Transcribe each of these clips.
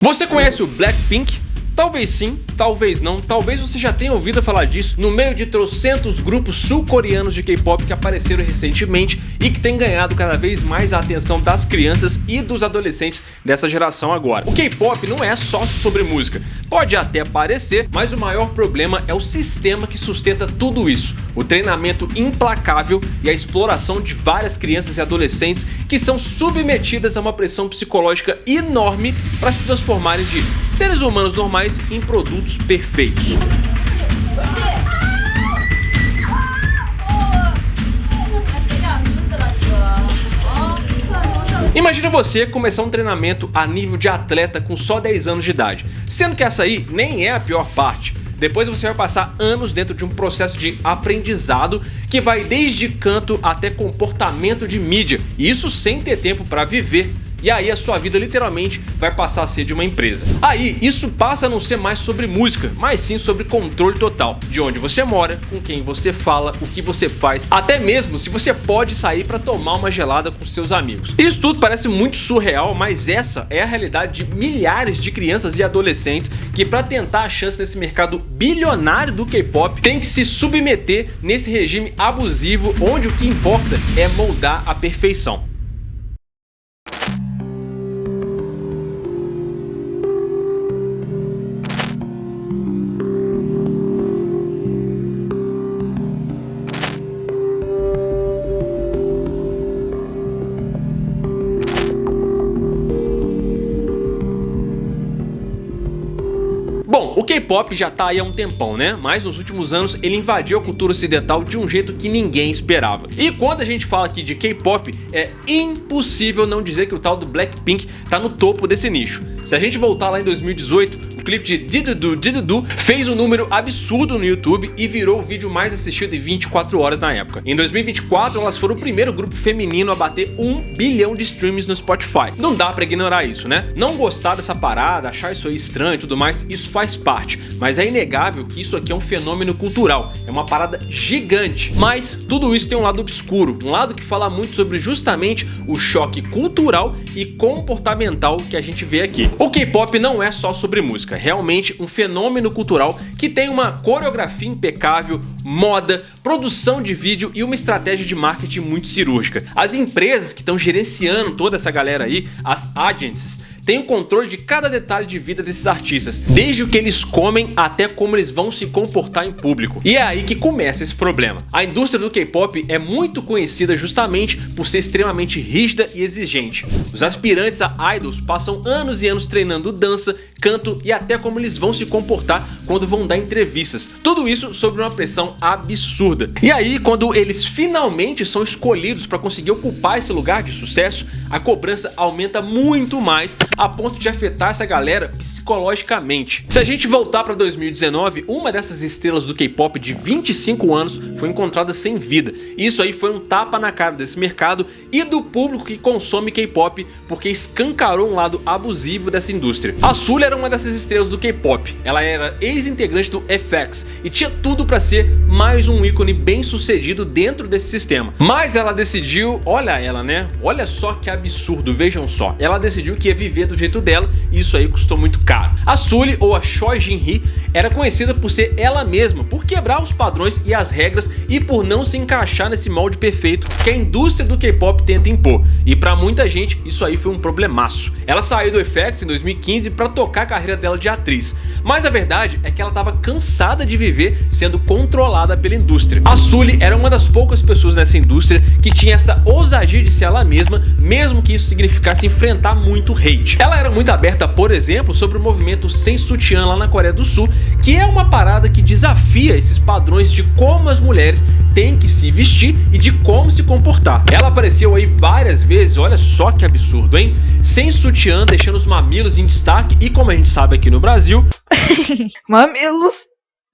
Você conhece o Blackpink? Talvez sim, talvez não, talvez você já tenha ouvido falar disso no meio de trocentos grupos sul-coreanos de K-pop que apareceram recentemente e que têm ganhado cada vez mais a atenção das crianças e dos adolescentes dessa geração agora. O K-pop não é só sobre música, pode até parecer, mas o maior problema é o sistema que sustenta tudo isso, o treinamento implacável e a exploração de várias crianças e adolescentes que são submetidas a uma pressão psicológica enorme para se transformarem de seres humanos normais em produtos perfeitos. Imagina você começar um treinamento a nível de atleta com só 10 anos de idade, sendo que essa aí nem é a pior parte. Depois você vai passar anos dentro de um processo de aprendizado que vai desde canto até comportamento de mídia, e isso sem ter tempo para viver. E aí a sua vida literalmente vai passar a ser de uma empresa. Aí isso passa a não ser mais sobre música, mas sim sobre controle total. De onde você mora, com quem você fala, o que você faz, até mesmo se você pode sair para tomar uma gelada com seus amigos. Isso tudo parece muito surreal, mas essa é a realidade de milhares de crianças e adolescentes que, para tentar a chance nesse mercado bilionário do K-pop, tem que se submeter nesse regime abusivo onde o que importa é moldar a perfeição. Bom, o K-pop já tá aí há um tempão, né? Mas nos últimos anos ele invadiu a cultura ocidental de um jeito que ninguém esperava. E quando a gente fala aqui de K-pop, é impossível não dizer que o tal do Blackpink tá no topo desse nicho. Se a gente voltar lá em 2018, o clipe de Didudu fez um número absurdo no YouTube e virou o vídeo mais assistido em 24 horas na época. Em 2024, elas foram o primeiro grupo feminino a bater 1 bilhão de streams no Spotify. Não dá pra ignorar isso, né? Não gostar dessa parada, achar isso aí estranho e tudo mais, isso faz parte. Mas é inegável que isso aqui é um fenômeno cultural, é uma parada gigante. Mas tudo isso tem um lado obscuro, um lado que fala muito sobre justamente o choque cultural e comportamental que a gente vê aqui. O K-pop não é só sobre música, é realmente um fenômeno cultural que tem uma coreografia impecável, moda, produção de vídeo e uma estratégia de marketing muito cirúrgica. As empresas que estão gerenciando toda essa galera aí, as agencies, têm o controle de cada detalhe de vida desses artistas, desde o que eles comem até como eles vão se comportar em público. E é aí que começa esse problema. A indústria do K-pop é muito conhecida justamente por ser extremamente rígida e exigente. Os aspirantes a idols passam anos e anos treinando dança, canto e até como eles vão se comportar quando vão dar entrevistas. Tudo isso sob uma pressão absurda. E aí, quando eles finalmente são escolhidos para conseguir ocupar esse lugar de sucesso, a cobrança aumenta muito mais, a ponto de afetar essa galera psicologicamente. Se a gente voltar para 2019, uma dessas estrelas do K-pop de 25 anos foi encontrada sem vida. Isso aí foi um tapa na cara desse mercado e do público que consome K-pop, porque escancarou um lado abusivo dessa indústria. A Sulli era uma dessas estrelas do K-pop. Ela era ex-integrante do FX e tinha tudo para ser mais um ícone bem sucedido dentro desse sistema. Mas ela decidiu, olha ela, né? Olha só que absurdo, vejam só. Ela decidiu que ia viver do jeito dela e isso aí custou muito caro. A Sulli, ou a Choi Jin-hee, era conhecida por ser ela mesma, por quebrar os padrões e as regras e por não se encaixar nesse molde perfeito que a indústria do K-pop tenta impor. E pra muita gente isso aí foi um problemaço. Ela saiu do FX em 2015 pra tocar a carreira dela de atriz, mas a verdade é que ela estava cansada de viver sendo controlada pela indústria. A Sulli era uma das poucas pessoas nessa indústria que tinha essa ousadia de ser ela mesma, mesmo que isso significasse enfrentar muito hate. Ela era muito aberta, por exemplo, sobre o movimento sem sutiã lá na Coreia do Sul, que é uma parada que desafia esses padrões de como as mulheres têm que se vestir e de como se comportar. Ela apareceu aí várias vezes, olha só que absurdo, hein? Sem sutiã, deixando os mamilos em destaque e, como a gente sabe aqui no Brasil, mamilos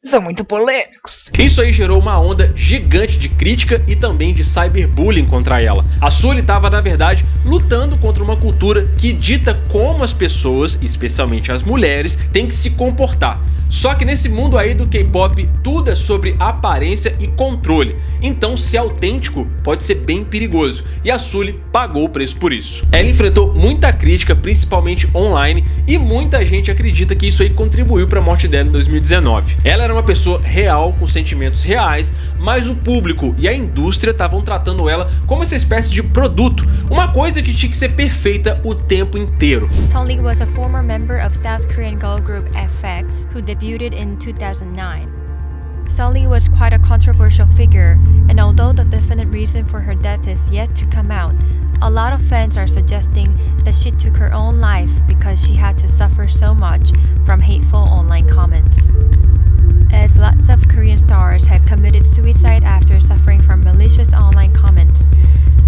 são muito polêmicos. Isso aí gerou uma onda gigante de crítica e também de cyberbullying contra ela. A Sulli estava, na verdade, lutando contra uma cultura que dita como as pessoas, especialmente as mulheres, têm que se comportar. Só que nesse mundo aí do K-pop, tudo é sobre aparência e controle. Então ser autêntico pode ser bem perigoso. E a Sulli pagou o preço por isso. Ela enfrentou muita crítica, principalmente online, e muita gente acredita que isso aí contribuiu para a morte dela em 2019. Ela era uma pessoa real, com sentimentos reais, mas o público e a indústria estavam tratando ela como essa espécie de produto, uma coisa que tinha que ser perfeita o tempo inteiro. Sulli was a former member of South Korean girl group FX who debuted in 2009. Sulli was quite a controversial figure, and although the definite reason for her death is yet to come out, a lot of fans are suggesting that she took her own life because she had to suffer so much from hateful online comments. As lots of Korean stars have committed suicide after suffering from malicious online comments,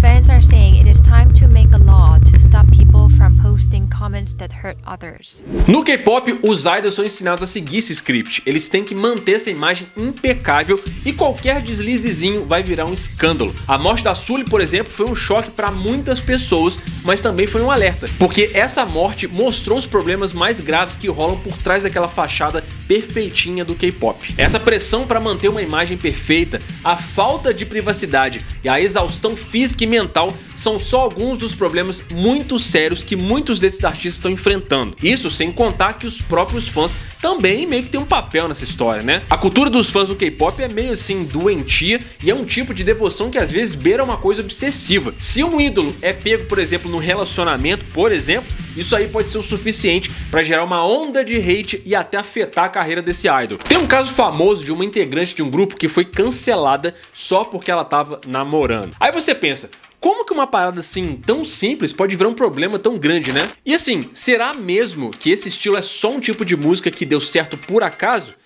fans are saying it is time to make a law to stop people from posting comments that hurt others. No K-pop, os idols são ensinados a seguir esse script. Eles têm que manter essa imagem impecável e qualquer deslizezinho vai virar um escândalo. A morte da Sulli, por exemplo, foi um choque para muitas pessoas, mas também foi um alerta, porque essa morte mostrou os problemas mais graves que rolam por trás daquela fachada perfeitinha do K-pop. Essa pressão para manter uma imagem perfeita, a falta de privacidade e a exaustão física e mental são só alguns dos problemas muito sérios que muitos desses artistas estão enfrentando. Isso sem contar que os próprios fãs também meio que tem um papel nessa história, né? A cultura dos fãs do K-pop é meio assim doentia e é um tipo de devoção que às vezes beira uma coisa obsessiva. Se um ídolo é pego, por exemplo, no relacionamento, por exemplo, isso aí pode ser o suficiente para gerar uma onda de hate e até afetar a carreira desse idol. Tem um caso famoso de uma integrante de um grupo que foi cancelada só porque ela tava namorando. Aí você pensa, como que uma parada assim tão simples pode virar um problema tão grande, né? E assim, será mesmo que esse estilo é só um tipo de música que deu certo por acaso?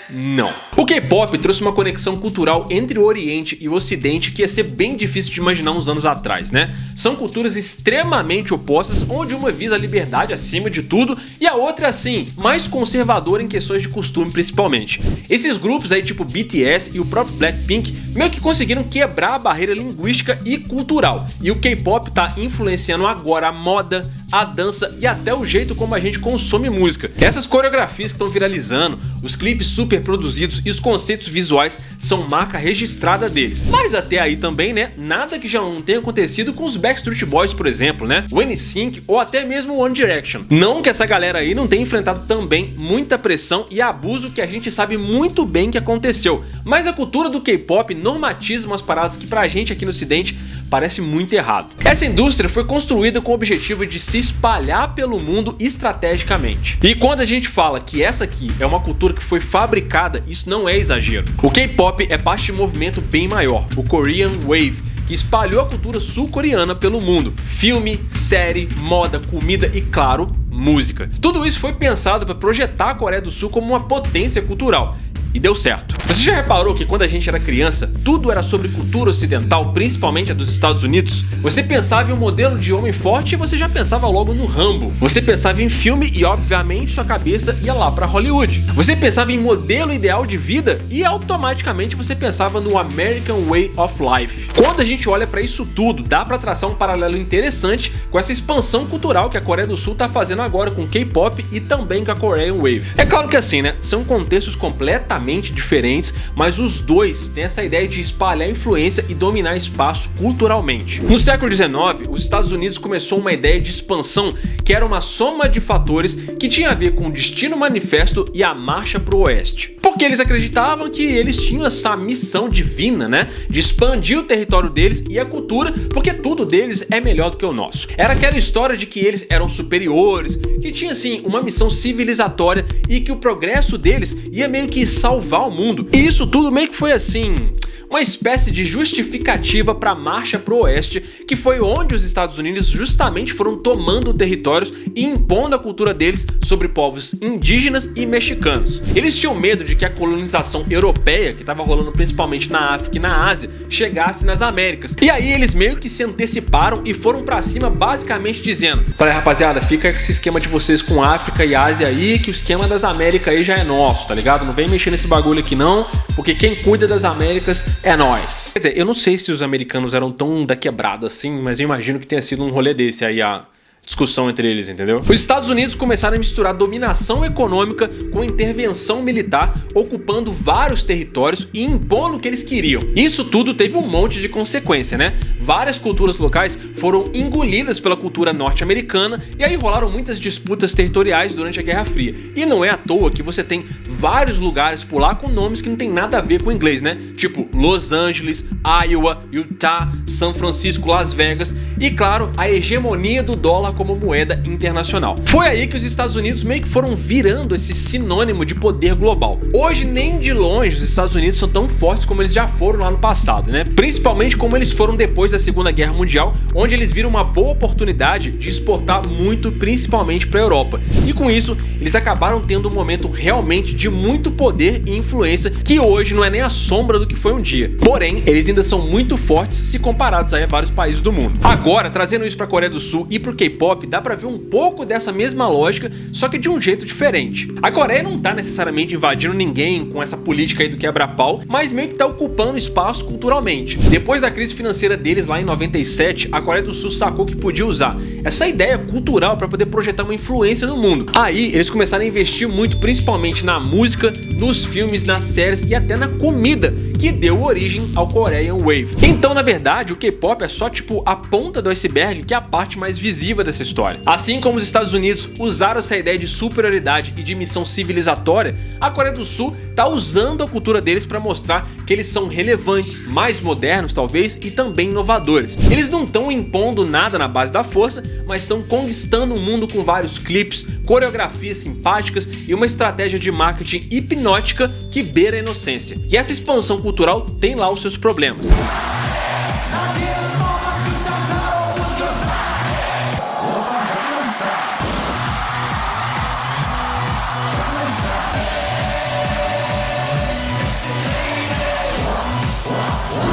Não. O K-pop trouxe uma conexão cultural entre o Oriente e o Ocidente que ia ser bem difícil de imaginar uns anos atrás, né? São culturas extremamente opostas, onde uma visa a liberdade acima de tudo e a outra, assim, mais conservadora em questões de costume principalmente. Esses grupos aí, tipo BTS e o próprio Blackpink, meio que conseguiram quebrar a barreira linguística e cultural. E o K-pop tá influenciando agora a moda, a dança e até o jeito como a gente consome música. Essas coreografias que estão viralizando, os clipes super produzidos e os conceitos visuais são marca registrada deles. Mas até aí também, né, nada que já não tenha acontecido com os Backstreet Boys, por exemplo, né, o NSYNC ou até mesmo o One Direction. Não que essa galera aí não tenha enfrentado também muita pressão e abuso que a gente sabe muito bem que aconteceu, mas a cultura do K-pop normatiza umas paradas que pra gente aqui no Ocidente parece muito errado. Essa indústria foi construída com o objetivo de se espalhar pelo mundo estrategicamente. E quando a gente fala que essa aqui é uma cultura que foi fabricada, isso não é exagero. O K-pop é parte de um movimento bem maior, o Korean Wave, que espalhou a cultura sul-coreana pelo mundo. Filme, série, moda, comida e, claro, música. Tudo isso foi pensado para projetar a Coreia do Sul como uma potência cultural. E deu certo. Você já reparou que quando a gente era criança, tudo era sobre cultura ocidental, principalmente a dos Estados Unidos? Você pensava em um modelo de homem forte e você já pensava logo no Rambo. Você pensava em filme e obviamente sua cabeça ia lá pra Hollywood. Você pensava em modelo ideal de vida e automaticamente você pensava no American Way of Life. Quando a gente olha pra isso tudo, dá pra traçar um paralelo interessante com essa expansão cultural que a Coreia do Sul tá fazendo agora com K-pop e também com a Korean Wave. É claro que assim, né, são contextos completamente diferentes, mas os dois têm essa ideia de espalhar influência e dominar espaço culturalmente. No século XIX, os Estados Unidos começou uma ideia de expansão que era uma soma de fatores que tinha a ver com o Destino Manifesto e a Marcha pro Oeste. Porque eles acreditavam que eles tinham essa missão divina, né, de expandir o território deles e a cultura, porque tudo deles é melhor do que o nosso. Era aquela história de que eles eram superiores, que tinha assim uma missão civilizatória e que o progresso deles ia meio que salvar o mundo. E isso tudo meio que foi assim, uma espécie de justificativa para a marcha pro oeste, que foi onde os Estados Unidos justamente foram tomando territórios e impondo a cultura deles sobre povos indígenas e mexicanos. Eles tinham medo de que a colonização europeia, que estava rolando principalmente na África e na Ásia, chegasse nas Américas. E aí eles meio que se anteciparam e foram para cima basicamente dizendo: falei, rapaziada, fica com esse esquema de vocês com África e Ásia aí, que o esquema das Américas aí já é nosso, tá ligado? Não vem mexer nesse bagulho aqui não, porque quem cuida das Américas é nós. Quer dizer, eu não sei se os americanos eram tão da quebrada assim, mas eu imagino que tenha sido um rolê desse aí há discussão entre eles, entendeu? Os Estados Unidos começaram a misturar dominação econômica com intervenção militar, ocupando vários territórios e impondo o que eles queriam. Isso tudo teve um monte de consequência, né? Várias culturas locais foram engolidas pela cultura norte-americana e aí rolaram muitas disputas territoriais durante a Guerra Fria. E não é à toa que você tem vários lugares por lá com nomes que não tem nada a ver com o inglês, né? Tipo Los Angeles, Iowa, Utah, São Francisco, Las Vegas e, claro, a hegemonia do dólar como moeda internacional. Foi aí que os Estados Unidos meio que foram virando esse sinônimo de poder global. Hoje, nem de longe, os Estados Unidos são tão fortes como eles já foram lá no passado, né? Principalmente como eles foram depois da Segunda Guerra Mundial, onde eles viram uma boa oportunidade de exportar muito, principalmente para a Europa. E com isso, eles acabaram tendo um momento realmente de muito poder e influência que hoje não é nem a sombra do que foi um dia. Porém, eles ainda são muito fortes se comparados aí a vários países do mundo. Agora, trazendo isso para a Coreia do Sul e pro K-pop, dá pra ver um pouco dessa mesma lógica, só que de um jeito diferente. A Coreia não tá necessariamente invadindo ninguém com essa política aí do quebra-pau, mas meio que tá ocupando espaço culturalmente. Depois da crise financeira deles lá em 97, a Coreia do Sul sacou que podia usar essa ideia cultural para poder projetar uma influência no mundo. Aí eles começaram a investir muito, principalmente na música, nos filmes, nas séries e até na comida, que deu origem ao Korean Wave. Então, na verdade, o K-pop é só tipo a ponta do iceberg, que é a parte mais visível dessa história. Assim como os Estados Unidos usaram essa ideia de superioridade e de missão civilizatória, a Coreia do Sul tá usando a cultura deles para mostrar que eles são relevantes, mais modernos talvez e também inovadores. Eles não estão impondo nada na base da força, mas estão conquistando o mundo com vários clipes, coreografias simpáticas e uma estratégia de marketing hipnótica que beira a inocência. E essa expansão cultural tem lá os seus problemas.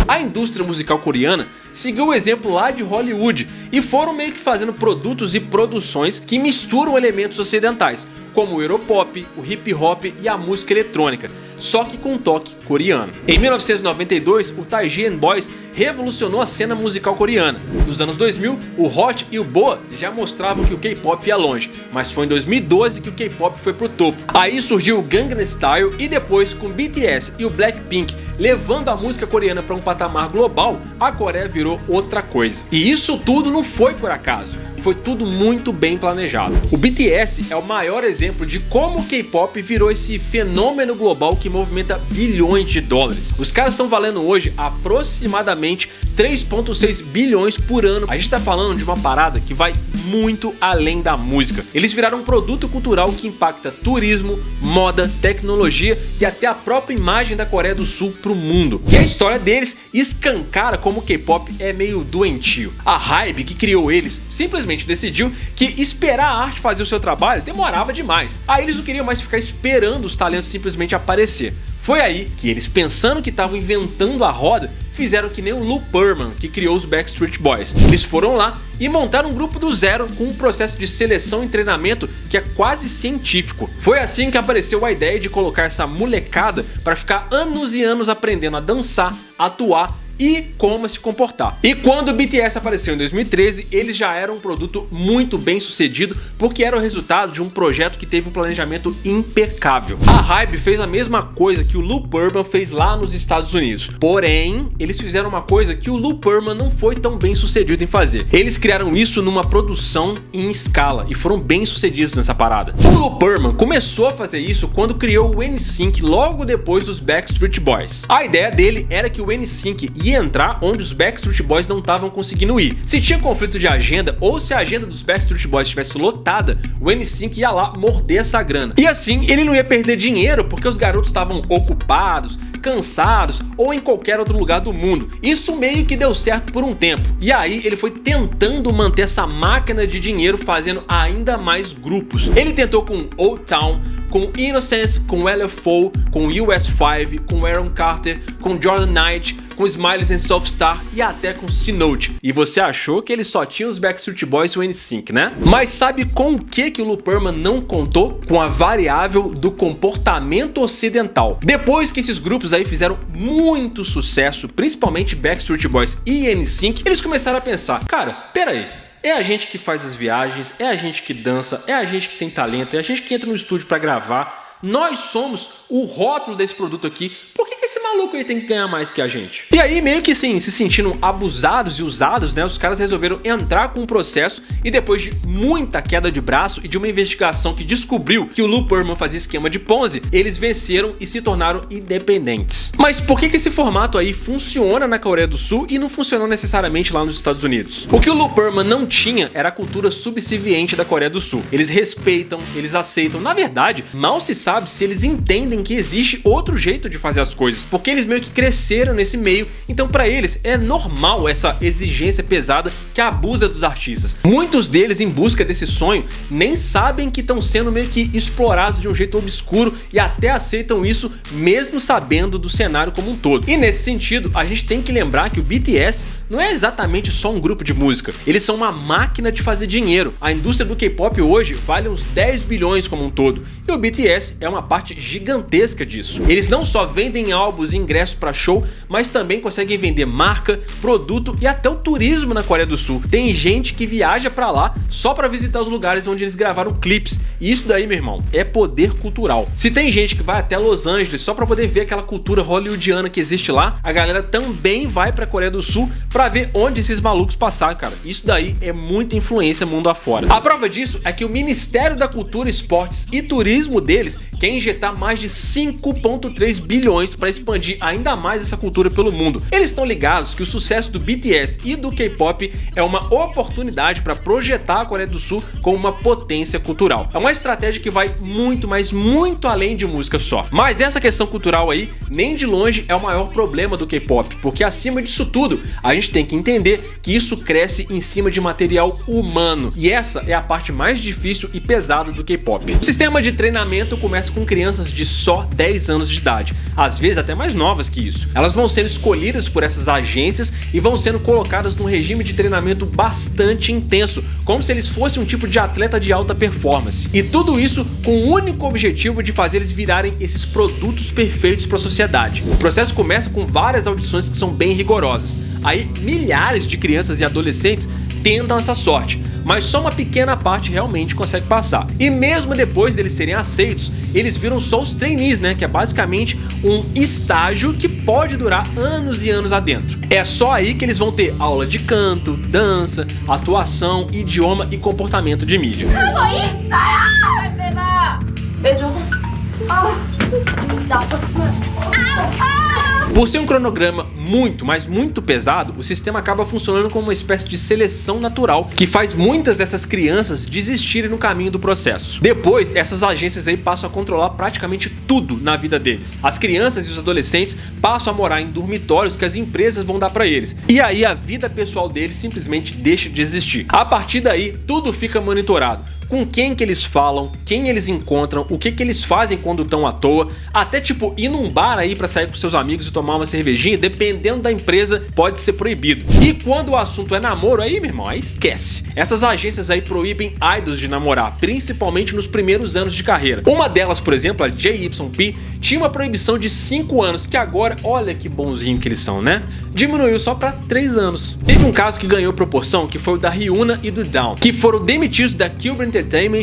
A indústria musical coreana seguiu o exemplo lá de Hollywood e foram meio que fazendo produtos e produções que misturam elementos ocidentais, como o Europop, o hip hop e a música eletrônica, só que com um toque coreano. Em 1992, o Taiji and Boys revolucionou a cena musical coreana. Nos anos 2000, o Hot e o Boa já mostravam que o K-pop ia longe, mas foi em 2012 que o K-pop foi pro topo. Aí surgiu o Gangnam Style e depois, com BTS e o Blackpink levando a música coreana para um patamar global, a Coreia virou outra coisa. E isso tudo não foi por acaso. Foi tudo muito bem planejado. O BTS é o maior exemplo de como o K-pop virou esse fenômeno global que movimenta bilhões de dólares. Os caras estão valendo hoje aproximadamente 3,6 bilhões por ano. A gente tá falando de uma parada que vai muito além da música. Eles viraram um produto cultural que impacta turismo, moda, tecnologia e até a própria imagem da Coreia do Sul pro mundo. E a história deles escancara como o K-pop é meio doentio. A Hybe, que criou eles, simplesmente decidiu que esperar a arte fazer o seu trabalho demorava demais. Aí eles não queriam mais ficar esperando os talentos simplesmente aparecer. Foi aí que eles, pensando que estavam inventando a roda, fizeram que nem o Lou Pearlman, que criou os Backstreet Boys. Eles foram lá e montaram um grupo do zero com um processo de seleção e treinamento que é quase científico. Foi assim que apareceu a ideia de colocar essa molecada para ficar anos e anos aprendendo a dançar, atuar e como se comportar. E quando o BTS apareceu em 2013, eles já eram um produto muito bem sucedido, porque era o resultado de um projeto que teve um planejamento impecável. A Hybe fez a mesma coisa que o Lou Pearlman fez lá nos Estados Unidos, porém eles fizeram uma coisa que o Lou Pearlman não foi tão bem sucedido em fazer. Eles criaram isso numa produção em escala e foram bem sucedidos nessa parada. O Lou Pearlman começou a fazer isso quando criou o NSYNC logo depois dos Backstreet Boys. A ideia dele era que o NSYNC ia entrar onde os Backstreet Boys não estavam conseguindo ir. Se tinha conflito de agenda ou se a agenda dos Backstreet Boys estivesse lotada, o NSYNC ia lá morder essa grana. E assim ele não ia perder dinheiro porque os garotos estavam ocupados, cansados ou em qualquer outro lugar do mundo. Isso meio que deu certo por um tempo. E aí ele foi tentando manter essa máquina de dinheiro fazendo ainda mais grupos. Ele tentou com Old Town, com Innocence, com LFO, com US5, com Aaron Carter, com Jordan Knight, com Smiles and Softstar e até com C-Note. E você achou que ele só tinha os Backstreet Boys e o NSYNC, né? Mas sabe com o que o Lou Pearlman não contou? Com a variável do comportamento ocidental. Depois que esses grupos aí fizeram muito sucesso, principalmente Backstreet Boys e NSYNC, eles começaram a pensar, cara, peraí, É a gente que faz as viagens, é a gente que dança, é a gente que tem talento, é a gente que entra no estúdio pra gravar. Nós somos o rótulo desse produto aqui. Por que esse maluco aí tem que ganhar mais que a gente? E aí, meio que assim, se sentindo abusados e usados, né? Os caras resolveram entrar com um processo e depois de muita queda de braço e de uma investigação que descobriu que o Lou Pearlman fazia esquema de Ponzi, eles venceram e se tornaram independentes. Mas por que esse formato aí funciona na Coreia do Sul e não funcionou necessariamente lá nos Estados Unidos? O que o Lou Pearlman não tinha era a cultura subserviente da Coreia do Sul. Eles respeitam, eles aceitam. Na verdade, mal se sabe se eles entendem que existe outro jeito de fazer as coisas, porque eles meio que cresceram nesse meio, então pra eles é normal essa exigência pesada que abusa dos artistas. Muitos deles, em busca desse sonho, nem sabem que estão sendo meio que explorados de um jeito obscuro e até aceitam isso mesmo sabendo do cenário como um todo. E nesse sentido, a gente tem que lembrar que o BTS não é exatamente só um grupo de música, eles são uma máquina de fazer dinheiro. A indústria do K-pop hoje vale uns 10 bilhões como um todo, e o BTS é uma parte gigantesca disso. Eles não só vendem álbuns e ingressos para show, mas também conseguem vender marca, produto e até o turismo na Coreia do Sul. Tem gente que viaja para lá só para visitar os lugares onde eles gravaram clipes. E isso daí, meu irmão, é poder cultural. Se tem gente que vai até Los Angeles só para poder ver aquela cultura hollywoodiana que existe lá, a galera também vai para a Coreia do Sul para ver onde esses malucos passaram, cara. Isso daí é muita influência mundo afora. A prova disso é que o Ministério da Cultura, Esportes e Turismo deles quer injetar mais de 5,3 bilhões para expandir ainda mais essa cultura pelo mundo. Eles estão ligados que o sucesso do BTS e do K-pop é uma oportunidade para projetar a Coreia do Sul como uma potência cultural. É uma estratégia que vai muito, mas muito além de música só. Mas essa questão cultural aí, nem de longe é o maior problema do K-pop, porque acima disso tudo, a gente tem que entender que isso cresce em cima de material humano. E essa é a parte mais difícil e pesada do K-pop. O sistema de treinamento começa com crianças de só 10 anos de idade, às vezes até mais novas que isso. Elas vão sendo escolhidas por essas agências e vão sendo colocadas num regime de treinamento bastante intenso, como se eles fossem um tipo de atleta de alta performance. E tudo isso com o único objetivo de fazer eles virarem esses produtos perfeitos para a sociedade. O processo começa com várias audições que são bem rigorosas. Aí milhares de crianças e adolescentes tentam essa sorte, mas só uma pequena parte realmente consegue passar. E mesmo depois deles serem aceitos, eles viram só os trainees, né? Que é basicamente um estágio que pode durar anos e anos adentro. É só aí que eles vão ter aula de canto, dança, atuação, idioma e comportamento de mídia. Por ser um cronograma muito, mas muito pesado, o sistema acaba funcionando como uma espécie de seleção natural que faz muitas dessas crianças desistirem no caminho do processo. Depois, essas agências aí passam a controlar praticamente tudo na vida deles. As crianças e os adolescentes passam a morar em dormitórios que as empresas vão dar pra eles. E aí a vida pessoal deles simplesmente deixa de existir. A partir daí, tudo fica monitorado. Com quem que eles falam, quem eles encontram, o que eles fazem quando estão à toa, até tipo ir num bar aí pra sair com seus amigos e tomar uma cervejinha, dependendo da empresa, pode ser proibido. E quando o assunto é namoro aí, meu irmão, aí esquece. Essas agências aí proíbem idols de namorar, principalmente nos primeiros anos de carreira. Uma delas, por exemplo, a JYP, tinha uma proibição de 5 anos, que agora, olha que bonzinho que eles são, né? Diminuiu só pra 3 anos. Teve um caso que ganhou proporção, que foi o da Hyuna e do Dawn, que foram demitidos da Cube Entertainment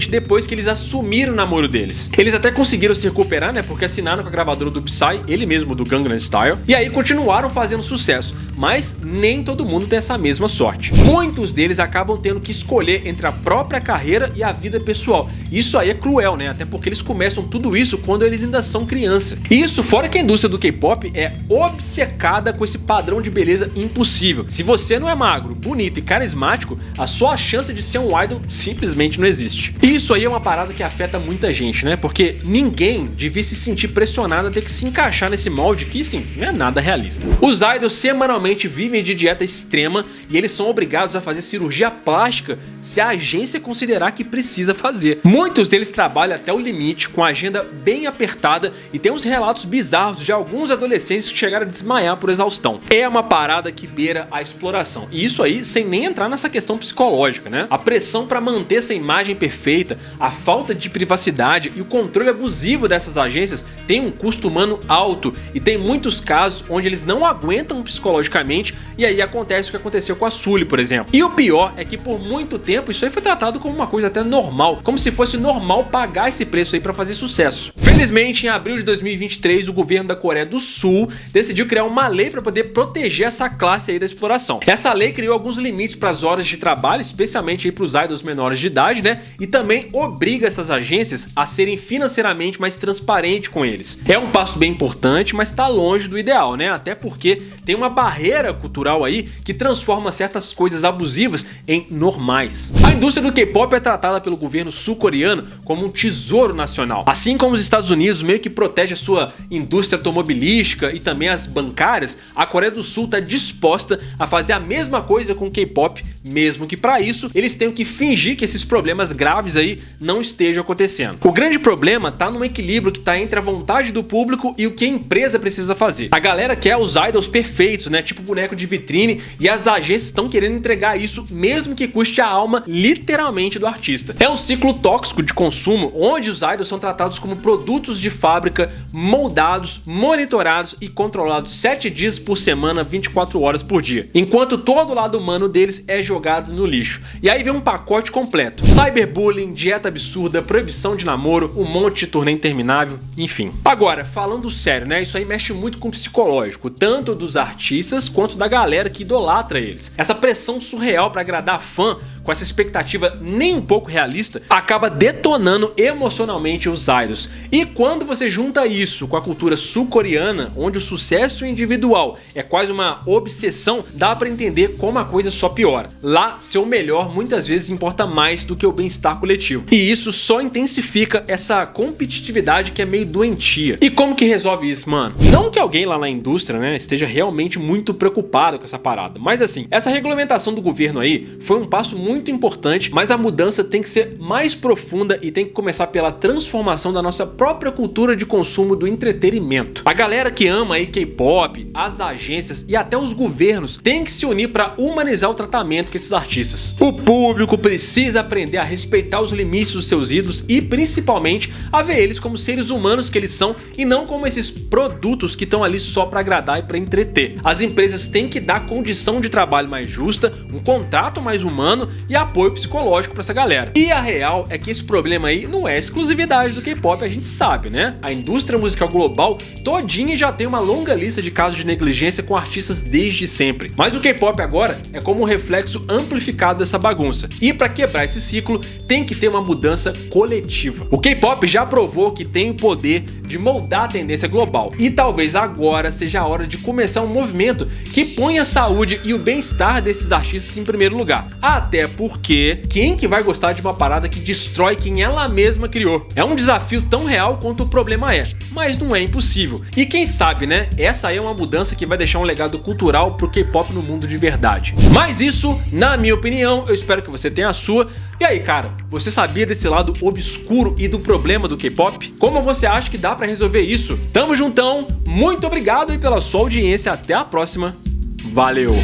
depois que eles assumiram o namoro deles. Eles até conseguiram se recuperar, né? Porque assinaram com a gravadora do Psy, ele mesmo do Gangnam Style, e aí continuaram fazendo sucesso. Mas nem todo mundo tem essa mesma sorte. Muitos deles acabam tendo que escolher entre a própria carreira e a vida pessoal. Isso aí é cruel, né? Até porque eles começam tudo isso quando eles ainda são criança. Isso fora que a indústria do K-pop é obcecada com esse padrão de beleza impossível. Se você não é magro, bonito e carismático, a sua chance de ser um idol simplesmente não existe. E isso aí é uma parada que afeta muita gente, né? Porque ninguém devia se sentir pressionado a ter que se encaixar nesse molde que, sim, não é nada realista. Os idols semanalmente vivem de dieta extrema e eles são obrigados a fazer cirurgia plástica se a agência considerar que precisa fazer. Muitos deles trabalham até o limite, com a agenda bem apertada, e tem uns relatos bizarros de alguns adolescentes que chegaram a desmaiar por exaustão. É uma parada que beira a exploração. E isso aí sem nem entrar nessa questão psicológica, né? A pressão para manter essa imagem imperfeita, a falta de privacidade e o controle abusivo dessas agências tem um custo humano alto e tem muitos casos onde eles não aguentam psicologicamente e aí acontece o que aconteceu com a Sully, por exemplo. E o pior é que por muito tempo isso aí foi tratado como uma coisa até normal, como se fosse normal pagar esse preço aí para fazer sucesso. Felizmente, em abril de 2023, o governo da Coreia do Sul decidiu criar uma lei para poder proteger essa classe aí da exploração. Essa lei criou alguns limites para as horas de trabalho, especialmente para os idols menores de idade, né? E também obriga essas agências a serem financeiramente mais transparentes com eles. É um passo bem importante, mas está longe do ideal, né? Até porque tem uma barreira cultural aí que transforma certas coisas abusivas em normais. A indústria do K-pop é tratada pelo governo sul-coreano como um tesouro nacional. Assim como os Estados Unidos meio que protege a sua indústria automobilística e também as bancárias, a Coreia do Sul está disposta a fazer a mesma coisa com o K-pop, mesmo que para isso eles tenham que fingir que esses problemas graves aí não estejam acontecendo. O grande problema tá no equilíbrio que tá entre a vontade do público e o que a empresa precisa fazer. A galera quer os idols perfeitos, né, tipo boneco de vitrine, e as agências estão querendo entregar isso mesmo que custe a alma literalmente do artista. É um ciclo tóxico de consumo onde os idols são tratados como produtos de fábrica, moldados, monitorados e controlados 7 dias por semana, 24 horas por dia, enquanto todo o lado humano deles é jogado no lixo. E aí vem um pacote completo: cyberbullying, dieta absurda, proibição de namoro, um monte de turnê interminável, enfim. Agora, falando sério, né, isso aí mexe muito com o psicológico, tanto dos artistas quanto da galera que idolatra eles. Essa pressão surreal para agradar fã, com essa expectativa nem um pouco realista, acaba detonando emocionalmente os idols. E quando você junta isso com a cultura sul-coreana, onde o sucesso individual é quase uma obsessão, dá para entender como a coisa só piora. Lá, ser o melhor muitas vezes importa mais do que o bem-estar coletivo. E isso só intensifica essa competitividade que é meio doentia. E como que resolve isso, mano? Não que alguém lá na indústria, né, esteja realmente muito preocupado com essa parada, mas assim, essa regulamentação do governo aí foi um passo muito importante, mas a mudança tem que ser mais profunda e tem que começar pela transformação da nossa própria cultura de consumo do entretenimento. A galera que ama aí K-pop, as agências e até os governos tem que se unir para humanizar o tratamento com esses artistas. O público precisa aprender a respeitar os limites dos seus ídolos e principalmente a ver eles como seres humanos que eles são e não como esses produtos que estão ali só para agradar e para entreter. As empresas têm que dar condição de trabalho mais justa, um contrato mais humano e apoio psicológico para essa galera. E a real é que esse problema aí não é exclusividade do K-pop, a gente sabe, né? A indústria musical global todinha já tem uma longa lista de casos de negligência com artistas desde sempre. Mas o K-pop agora é como um reflexo amplificado dessa bagunça. E para quebrar esse ciclo, tem que ter uma mudança coletiva. O K-pop já provou que tem o poder de moldar a tendência global. E talvez agora seja a hora de começar um movimento que ponha a saúde e o bem-estar desses artistas em primeiro lugar. Até porque quem que vai gostar de uma parada que destrói quem ela mesma criou? É um desafio tão real quanto o problema é, mas não é impossível. E quem sabe, né? Essa aí é uma mudança que vai deixar um legado cultural pro K-pop no mundo de verdade. Mas isso, na minha opinião, eu espero que você tenha a sua. E aí, cara, você sabia desse lado obscuro e do problema do K-pop? Como você acha que dá pra resolver isso? Tamo juntão, muito obrigado aí pela sua audiência, até a próxima, valeu!